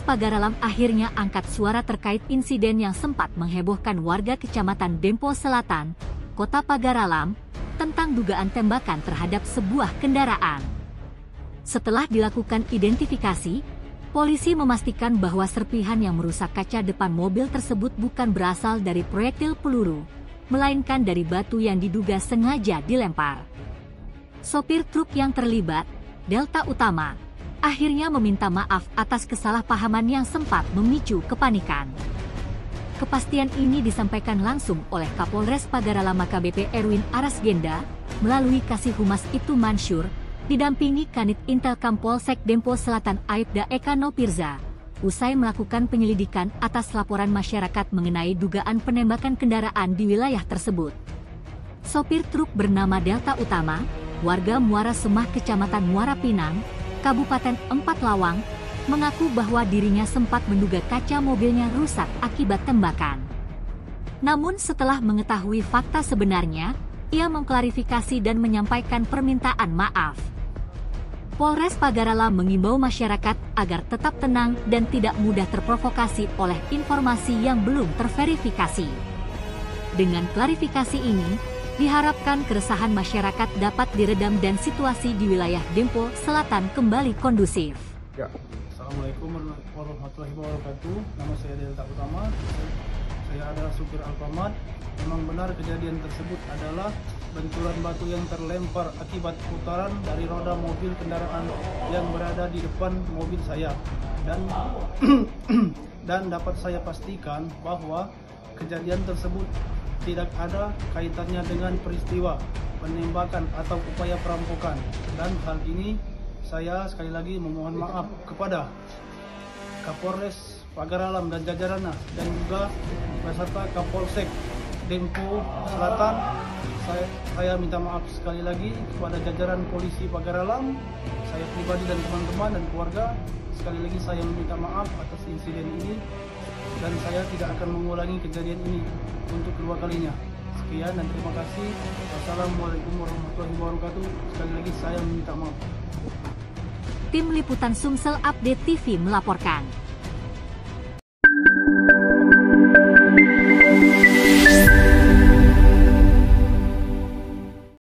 Polres Pagaralam akhirnya angkat suara terkait insiden yang sempat menghebohkan warga Kecamatan Dempo Selatan, Kota Pagaralam, tentang dugaan tembakan terhadap sebuah kendaraan. Setelah dilakukan identifikasi, polisi memastikan bahwa serpihan yang merusak kaca depan mobil tersebut bukan berasal dari proyektil peluru, melainkan dari batu yang diduga sengaja dilempar. Sopir truk yang terlibat, Delta Utama, akhirnya meminta maaf atas kesalahpahaman yang sempat memicu kepanikan. Kepastian ini disampaikan langsung oleh Kapolres Pagaralam AKBP Erwin Arasgenda melalui Kasih Humas Ibtu Mansur, didampingi Kanit Intelkam Polsek Dempo Selatan Aibda Eka Nopirza, usai melakukan penyelidikan atas laporan masyarakat mengenai dugaan penembakan kendaraan di wilayah tersebut. Sopir truk bernama Delta Utama, warga Muara Semah Kecamatan Muara Pinang, Kabupaten Empat Lawang, mengaku bahwa dirinya sempat menduga kaca mobilnya rusak akibat tembakan. Namun setelah mengetahui fakta sebenarnya, ia mengklarifikasi dan menyampaikan permintaan maaf. Polres Pagaralam mengimbau masyarakat agar tetap tenang dan tidak mudah terprovokasi oleh informasi yang belum terverifikasi. Dengan klarifikasi ini, diharapkan keresahan masyarakat dapat diredam dan situasi di wilayah Dempo Selatan kembali kondusif. Ya. Assalamualaikum warahmatullahi wabarakatuh. Nama saya Delta Utama. Saya adalah supir Alfamart. Memang benar kejadian tersebut adalah benturan batu yang terlempar akibat putaran dari roda mobil kendaraan yang berada di depan mobil saya. Dan dapat saya pastikan bahwa kejadian tersebut tidak ada kaitannya dengan peristiwa penembakan atau upaya perampokan. Dan hal ini saya sekali lagi memohon maaf kepada Kapolres Pagaralam dan jajarannya, dan juga beserta Kapolsek Dempo Selatan. Saya minta maaf sekali lagi kepada jajaran polisi Pagaralam, saya pribadi dan teman-teman dan keluarga. Sekali lagi saya meminta maaf atas insiden ini, dan saya tidak akan mengulangi kejadian ini untuk kedua kalinya. Sekian dan terima kasih. Wassalamualaikum warahmatullahi wabarakatuh. Sekali lagi saya meminta maaf. Tim Liputan Sumsel Update TV melaporkan.